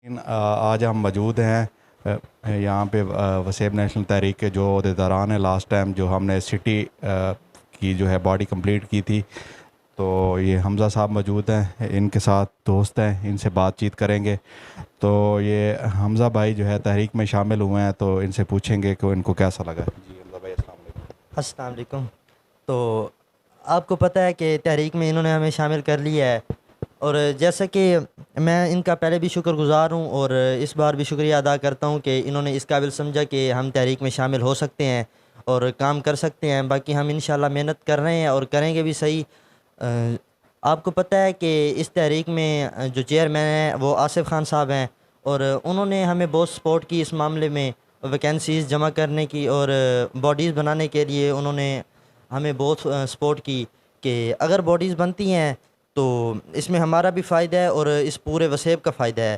آج ہم موجود ہیں یہاں پہ وسیب نیشنل تحریک کے جو عہدیداران ہیں. لاسٹ ٹائم جو ہم نے سٹی کی جو ہے باڈی کمپلیٹ کی تھی، تو یہ حمزہ صاحب موجود ہیں، ان کے ساتھ دوست ہیں، ان سے بات چیت کریں گے. تو یہ حمزہ بھائی جو ہے تحریک میں شامل ہوئے ہیں، تو ان سے پوچھیں گے کہ ان کو کیسا لگا. جی حمزہ بھائی، السلام علیکم. السلام علیکم. تو آپ کو پتہ ہے کہ تحریک میں انہوں نے ہمیں شامل کر لیا ہے، اور جیسا کہ میں ان کا پہلے بھی شکر گزار ہوں اور اس بار بھی شکریہ ادا کرتا ہوں کہ انہوں نے اس قابل سمجھا کہ ہم تحریک میں شامل ہو سکتے ہیں اور کام کر سکتے ہیں. باقی ہم انشاءاللہ محنت کر رہے ہیں اور کریں گے بھی صحیح. آپ کو پتہ ہے کہ اس تحریک میں جو چیئرمین ہیں وہ آصف خان صاحب ہیں، اور انہوں نے ہمیں بہت سپورٹ کی اس معاملے میں، ویکینسیز جمع کرنے کی اور باڈیز بنانے کے لیے انہوں نے ہمیں بہت سپورٹ کی کہ اگر باڈیز بنتی ہیں تو اس میں ہمارا بھی فائدہ ہے اور اس پورے وسیب کا فائدہ ہے.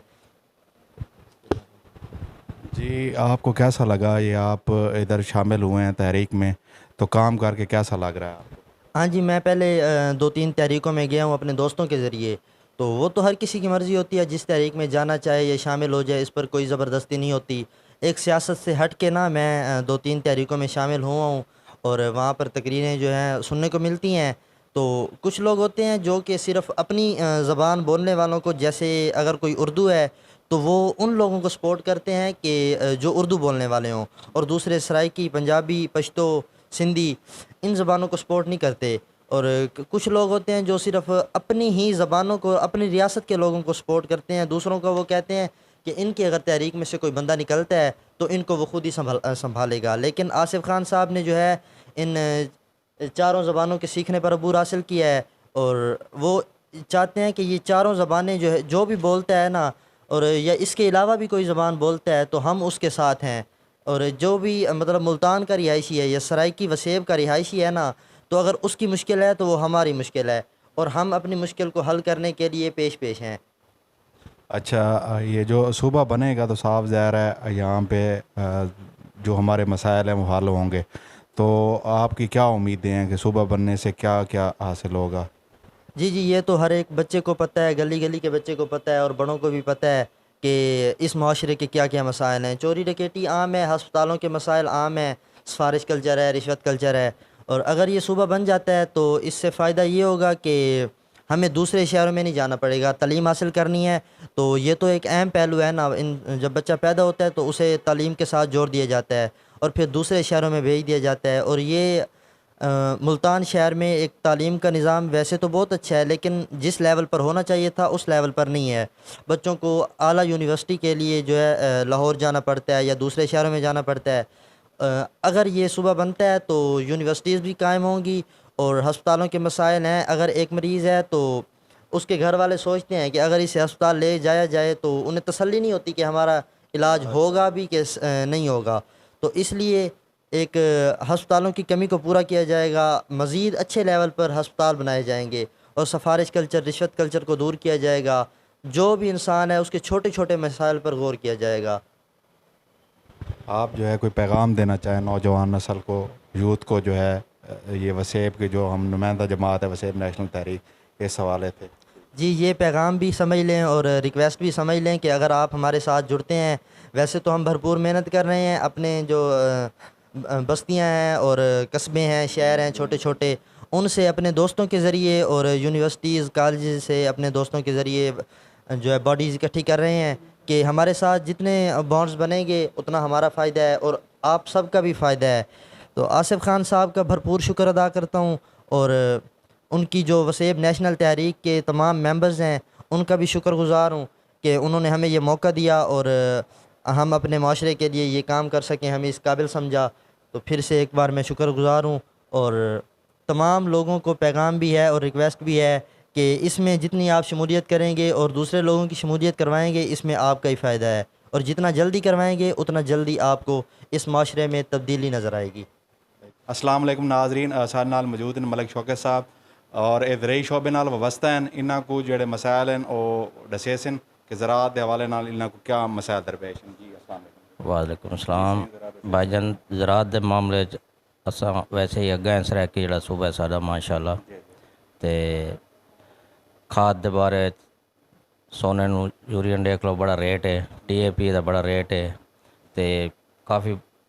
جی، آپ کو کیسا لگا یہ آپ ادھر شامل ہوئے ہیں تحریک میں، تو کام کر کے کیسا لگ رہا ہے آپ کو؟ ہاں جی، میں پہلے 2-3 تحریکوں میں گیا ہوں اپنے دوستوں کے ذریعے. تو وہ تو ہر کسی کی مرضی ہوتی ہے، جس تحریک میں جانا چاہے یا شامل ہو جائے، اس پر کوئی زبردستی نہیں ہوتی. ایک سیاست سے ہٹ کے نا میں 2-3 تحریکوں میں شامل ہوا ہوں، اور وہاں پر تقریریں جو ہیں سننے کو ملتی ہیں. تو کچھ لوگ ہوتے ہیں جو کہ صرف اپنی زبان بولنے والوں کو، جیسے اگر کوئی اردو ہے تو وہ ان لوگوں کو سپورٹ کرتے ہیں کہ جو اردو بولنے والے ہوں، اور دوسرے سرائکی، پنجابی، پشتو، سندھی، ان زبانوں کو سپورٹ نہیں کرتے. اور کچھ لوگ ہوتے ہیں جو صرف اپنی ہی زبانوں کو، اپنی ریاست کے لوگوں کو سپورٹ کرتے ہیں. دوسروں کو وہ کہتے ہیں کہ ان کی اگر تحریک میں سے کوئی بندہ نکلتا ہے تو ان کو وہ خود ہی سنبھالے گا. لیکن آصف خان صاحب نے جو ہے ان چاروں زبانوں کے سیکھنے پر عبور حاصل کیا ہے، اور وہ چاہتے ہیں کہ یہ چاروں زبانیں جو ہے، جو بھی بولتا ہے نا، اور یا اس کے علاوہ بھی کوئی زبان بولتا ہے تو ہم اس کے ساتھ ہیں. اور جو بھی مطلب ملتان کا رہائشی ہے یا سرائکی وسیب کا رہائشی ہے نا، تو اگر اس کی مشکل ہے تو وہ ہماری مشکل ہے، اور ہم اپنی مشکل کو حل کرنے کے لیے پیش ہیں. اچھا، یہ جو صوبہ بنے گا تو صاف ظاہر ہے یہاں پہ جو ہمارے مسائل ہیں وہ حل ہوں گے. تو آپ کی کیا امیدیں ہیں کہ صوبہ بننے سے کیا کیا حاصل ہوگا؟ جی، یہ تو ہر ایک بچے کو پتہ ہے، گلی گلی کے بچے کو پتہ ہے، اور بڑوں کو بھی پتہ ہے کہ اس معاشرے کے کیا کیا مسائل ہیں. چوری ڈکیٹی عام ہے، ہسپتالوں کے مسائل عام ہیں، سفارش کلچر ہے، رشوت کلچر ہے. اور اگر یہ صوبہ بن جاتا ہے تو اس سے فائدہ یہ ہوگا کہ ہمیں دوسرے شہروں میں نہیں جانا پڑے گا. تعلیم حاصل کرنی ہے تو یہ تو ایک اہم پہلو ہے نا. جب بچہ پیدا ہوتا ہے تو اسے تعلیم کے ساتھ جوڑ دیا جاتا ہے اور پھر دوسرے شہروں میں بھیج دیا جاتا ہے. اور یہ ملتان شہر میں ایک تعلیم کا نظام ویسے تو بہت اچھا ہے، لیکن جس لیول پر ہونا چاہیے تھا اس لیول پر نہیں ہے. بچوں کو اعلیٰ یونیورسٹی کے لیے جو ہے لاہور جانا پڑتا ہے یا دوسرے شہروں میں جانا پڑتا ہے. اگر یہ صوبہ بنتا ہے تو یونیورسٹیز بھی قائم ہوں گی، اور ہسپتالوں کے مسائل ہیں. اگر ایک مریض ہے تو اس کے گھر والے سوچتے ہیں کہ اگر اسے ہسپتال لے جایا جائے تو انہیں تسلی نہیں ہوتی کہ ہمارا علاج ہوگا بھی کہ نہیں ہوگا. تو اس لیے ایک ہسپتالوں کی کمی کو پورا کیا جائے گا، مزید اچھے لیول پر ہسپتال بنائے جائیں گے، اور سفارش کلچر، رشوت کلچر کو دور کیا جائے گا. جو بھی انسان ہے اس کے چھوٹے چھوٹے مسائل پر غور کیا جائے گا. آپ جو ہے کوئی پیغام دینا چاہیں نوجوان نسل کو، یوتھ کو، جو ہے یہ وسیب کے جو ہم نمائندہ جماعت ہے وسیب نیشنل تحریک، اس حوالے تھے؟ جی، یہ پیغام بھی سمجھ لیں اور ریکویسٹ بھی سمجھ لیں کہ اگر آپ ہمارے ساتھ جڑتے ہیں، ویسے تو ہم بھرپور محنت کر رہے ہیں. اپنے جو بستیاں ہیں اور قصبے ہیں، شہر ہیں چھوٹے چھوٹے، ان سے اپنے دوستوں کے ذریعے اور یونیورسٹیز، کالجز سے اپنے دوستوں کے ذریعے جو ہے باڈیز اکٹھی کر رہے ہیں کہ ہمارے ساتھ جتنے بانڈز بنیں گے اتنا ہمارا فائدہ ہے اور آپ سب کا بھی فائدہ ہے. تو آصف خان صاحب کا بھرپور شکر ادا کرتا ہوں، اور ان کی جو وسیب نیشنل تحریک کے تمام ممبرز ہیں ان کا بھی شکر گزار ہوں کہ انہوں نے ہمیں یہ موقع دیا اور ہم اپنے معاشرے کے لیے یہ کام کر سکیں، ہمیں اس قابل سمجھا. تو پھر سے ایک بار میں شکر گزار ہوں، اور تمام لوگوں کو پیغام بھی ہے اور ریکویسٹ بھی ہے کہ اس میں جتنی آپ شمولیت کریں گے اور دوسرے لوگوں کی شمولیت کروائیں گے، اس میں آپ کا ہی فائدہ ہے، اور جتنا جلدی کروائیں گے اتنا جلدی آپ کو اس معاشرے میں تبدیلی نظر آئے گی. السلام علیکم ناظرین. سارے نال موجود ہیں ملک شوکت صاحب، اور اے زرعی شعبے نال وابستہ ہیں. انہاں کو جڑے مسائل ہیں وہ دسے سن کہ زراعت دے حوالے نال انہاں کو کیا مسائل درپیش ہیں. جی السلام علیکم. وعلیکم السلام. بھائی جان، زراعت دے معاملے اساں ویسے ہی اگاں سرائکی جڑا صوبہ ہے ساڈا ماشاء اللہ، تے کھاد دے بارے ਸੋਨੇ ਨੂੰ ਯੂਰੀਅਨ ਦੇਖ ਲਓ ਬੜਾ ਰੇਟ ਹੈ, DAP ਦਾ ਬੜਾ ਰੇਟ ਹੈ, ਤੇ ਕਾਫੀ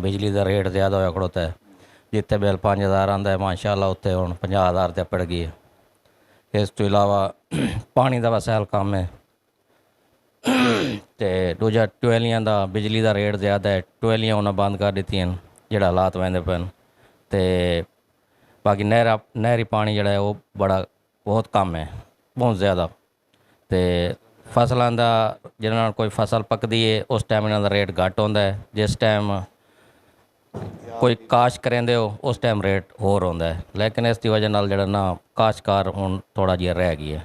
ਬਿਜਲੀ ਦਾ ਰੇਟ ਜ਼ਿਆਦਾ ਹੋਇਆ ਖੜੋਤਾ ਹੈ, ਜਿੱਥੇ ਬਿੱਲ 5000 ਆਉਂਦਾ ਹੈ ਮਾਸ਼ਾਅੱਲਾ ਉੱਥੇ ਹੁਣ 50000 ਤੇ ਪੜ ਗਈ ਹੈ। ਇਸ ਤੋਂ ਇਲਾਵਾ ਪਾਣੀ ਦਾ ਵਸਾਇਲ ਕੰਮ ਹੈ, ਤੇ ਦੂਜਾ ਟੁਐਲੀਆਂ ਦਾ ਬਿਜਲੀ ਦਾ ਰੇਟ ਜ਼ਿਆਦਾ ਹੈ, ਟੁਐਲੀਆਂ ਉਹਨਾਂ ਬੰਦ ਕਰ ਦਿੱਤੀਆਂ ਜਿਹੜਾ ਹਾਲਾਤ ਵਹਿੰਦੇ ਪਏ। ਤੇ ਬਾਕੀ ਨਹਿਰੀ ਪਾਣੀ ਜਿਹੜਾ ਹੈ ਉਹ ਬਹੁਤ ਕਮ ਹੈ, ਬਹੁਤ ਜ਼ਿਆਦਾ। ਤੇ ਫਸਲਾਂ ਦਾ ਜਿਹਨਾਂ ਨਾਲ ਕੋਈ ਫਸਲ ਪੱਕਦੀ ਹੈ ਉਸ ਟਾਈਮ ਇਹਨਾਂ ਦਾ ਰੇਟ ਘੱਟ ਹੁੰਦਾ ਹੈ, ਜਿਸ ਟਾਈਮ ਕੋਈ ਕਾਸ਼ ਕਰਿੰਦੇ ਹੋ ਉਸ ਟਾਈਮ ਰੇਟ ਹੋਰ ਹੁੰਦਾ ਹੈ। ਲੇਕਿਨ ਇਸ ਦੀ ਵਜ੍ਹਾ ਨਾਲ ਜਿਹੜਾ ਨਾ ਕਾਸ਼ਤਕਾਰ ਹੁਣ ਥੋੜ੍ਹਾ ਜਿਹਾ ਰਹਿ ਗਈ ਹੈ,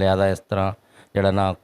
ਲਿਹਾਜ਼ਾ ਇਸ ਤਰ੍ਹਾਂ ਜਿਹੜਾ ਨਾ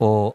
ਉਹ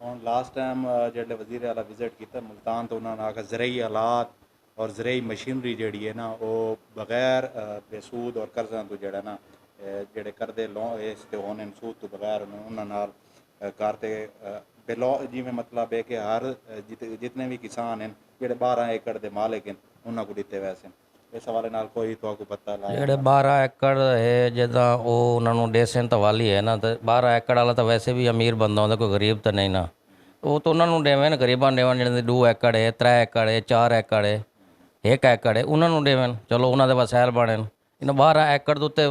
ਹੁਣ ਲਾਸਟ ਟਾਈਮ ਜਿਹੜੇ ਵਜ਼ੀਰ ਆਲਾ ਵਿਜ਼ਿਟ ਕੀਤਾ ਮੁਲਤਾਨ ਤੋਂ, ਉਹਨਾਂ ਨੇ ਆਖਿਆ ਜ਼ਰਈ ਆਲਾਤ ਔਰ ਜ਼ਰਈ ਮਸ਼ੀਨਰੀ ਜਿਹੜੀ ਹੈ ਨਾ ਉਹ ਬਗੈਰ ਬੇਸੂਦ ਔਰ ਕਰਜ਼ਾਂ ਤੋਂ ਜਿਹੜਾ ਨਾ ਜਿਹੜੇ ਕਰਦੇ ਲੋਨ ਇਸ ਤੇ ਹੋਣ ਸੂਦ ਤੋਂ ਬਗੈਰ ਉਹਨਾਂ ਨਾਲ ਕਰਤੇ ਬਿਲੋ ਜਿਵੇਂ ਮਤਲਬ ਹੈ ਕਿ ਹਰ ਜਿਤਨੇ ਵੀ ਕਿਸਾਨ ਹਨ ਜਿਹੜੇ 12 ਏਕੜ ਦੇ ਮਾਲਕ ਹਨ ਉਹਨਾਂ ਕੋਲ ਦਿੱਤੇ ਵੈਸੇ ਇਸ ਹਵਾਲੇ ਨਾਲ ਕੋਈ ਤੁਹਾਨੂੰ ਪਤਾ ਲਾਇਆ? ਜਿਹੜੇ 12 ਏਕੜ ਹੈ ਜਿੱਦਾਂ ਉਹ ਉਹਨਾਂ ਨੂੰ ਡੇਸੈਂਟ ਵਾਲੀ ਹੈ ਨਾ, ਤੇ 12 ਏਕੜ ਵਾਲਾ ਤਾਂ ਵੈਸੇ ਵੀ ਅਮੀਰ ਬੰਦਾ ਹੁੰਦਾ, ਕੋਈ ਗਰੀਬ ਤਾਂ ਨਹੀਂ ਨਾ। ਉਹ ਤਾਂ ਉਹਨਾਂ ਨੂੰ ਦੇਵੇਂ ਨਾ, ਗਰੀਬਾਂ ਨੂੰ ਦੇਵਣ ਜਿਹੜੇ 2 ਏਕੜ ਹੈ, 3 ਏਕੜ ਹੈ, 4 ਏਕੜ ਹੈ, 1 ਏਕੜ ਹੈ, ਉਹਨਾਂ ਨੂੰ ਦੇਵਣ, ਚਲੋ ਉਹਨਾਂ ਦੇ ਵਸਾਇਲ ਬਣਨ। ਇਹਨਾਂ 12 ਏਕੜ ਦੇ ਉੱਤੇ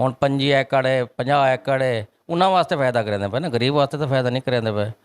ਹੁਣ 25 ਏਕੜ ਹੈ, 50 ਏਕੜ ਹੈ, ਉਹਨਾਂ ਵਾਸਤੇ ਫਾਇਦਾ ਕਰਿੰਦੇ ਪਏ ਨਾ, ਗਰੀਬ ਵਾਸਤੇ ਤਾਂ ਫਾਇਦਾ ਨਹੀਂ ਕਰਿੰਦੇ ਪਏ।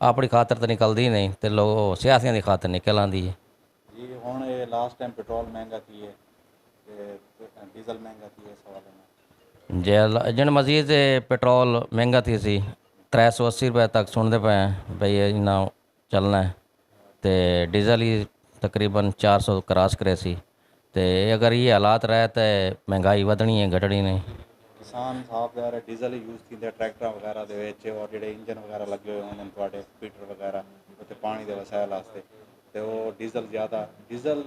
ਆਪਣੀ ਖਾਤਰ ਤਾਂ ਨਿਕਲਦੀ ਨਹੀਂ ਤੇ ਲੋਕ ਸਿਆਸੀਆਂ ਦੀ ਖਾਤਰ ਨਿਕਲ ਆਉਂਦੀ ਹੈ। ਜੀ ਹੁਣ ਇਹ ਲਾਸਟ ਟਾਈਮ ਪੈਟਰੋਲ ਮਹਿੰਗਾ ਕੀ ਹੈ ਤੇ ਡੀਜ਼ਲ ਮਹਿੰਗਾ ਕੀ ਹੈ ਇਸ ਹਵਾਲੇ ਨਾਲ? ਜਿਨ ਮਜ਼ੀਦ ਪੈਟਰੋਲ ਮਹਿੰਗਾ ਥੀ ਸੀ 380 ਰੁਪਏ ਤੱਕ ਸੁਣਦੇ ਪਏ ਬਈ ਇਹਨਾਂ ਚੱਲਣਾ ਹੈ, ਤੇ ਡੀਜ਼ਲ ਹੀ ਤਕਰੀਬਨ 400 ਕਰਾਸ ਕਰੇ ਸੀ। ਤੇ ਅਗਰ ਇਹ ਹਾਲਾਤ ਰਹੇ ਤਾਂ ਮਹਿੰਗਾਈ ਵਧਣੀ ਹੈ, ਘਟਣੀ ਨਹੀਂ। ਕਿਸਾਨ ਸਾਫ ਜ਼ਾਹਰ ਡੀਜ਼ਲ ਹੀ ਯੂਜ਼ ਕੀਤੇ ਟਰੈਕਟਰਾਂ ਵਗੈਰਾ ਦੇ ਵਿੱਚ, ਔਰ ਜਿਹੜੇ ਇੰਜਨ ਵਗੈਰਾ ਲੱਗੇ ਹੋਏ ਹੁੰਦੇ ਨੇ ਤੁਹਾਡੇ ਫੀਟਰ ਵਗੈਰਾ ਉੱਤੇ ਪਾਣੀ ਦੇ ਵਸਾਇਲ ਵਾਸਤੇ, ਤੇ ਉਹ ਡੀਜ਼ਲ ਜ਼ਿਆਦਾ ਡੀਜ਼ਲ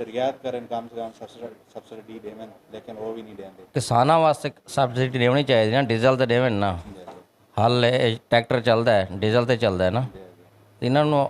ਰਿਆਇਤ ਕਰਨ ਕਮ ਸੇ ਕਮ ਸਬਸਿਡੀ ਦੇਵਣ, ਲੇਕਿਨ ਉਹ ਵੀ ਨਹੀਂ ਦੇਂਦੇ। ਕਿਸਾਨਾਂ ਵਾਸਤੇ ਸਬਸਿਡੀ ਦੇਣੀ ਚਾਹੀਦੀ ਨਾ, ਡੀਜ਼ਲ ਤੇ ਦੇਵਣ ਨਾ। ਹਲ ਟਰੈਕਟਰ ਚੱਲਦਾ ਹੈ ਡੀਜ਼ਲ ਤੇ ਚੱਲਦਾ ਹੈ ਨਾ, ਇਹਨਾਂ ਨੂੰ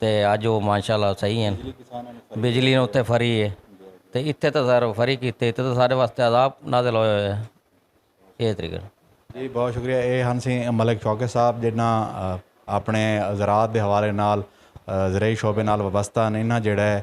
ਤੇ ਅੱਜ ਉਹ ਮਾਸ਼ਾਅੱਲਾ ਸਹੀ ਹਨ, ਬਿਜਲੀ ਨੂੰ ਉੱਤੇ ਫਰੀ ਹੈ, ਤੇ ਇੱਥੇ ਤਾਂ ਸਰ ਫਰੀ ਕੀਤੇ, ਇੱਥੇ ਤਾਂ ਸਾਡੇ ਵਾਸਤੇ ਅਜ਼ਾਬ ਨਾਜ਼ਿਲ ਹੋਇਆ ਹੋਇਆ ਹੈ। ਇਹ ਤਰੀਕਾ ਜੀ ਬਹੁਤ ਸ਼ੁਕਰੀਆ। ਇਹ ਹਨ ਸੀ ਮਲਿਕ ਚੌਕੇ ਸਾਹਿਬ ਜਿਹਨਾਂ ਆਪਣੇ ਜ਼ਰਾਅਤ ਦੇ ਹਵਾਲੇ ਨਾਲ ਜ਼ਰਈ ਸ਼ੋਬੇ ਨਾਲ ਵਬਸਤਾ ਨੇ। ਇਹਨਾਂ ਜਿਹੜਾ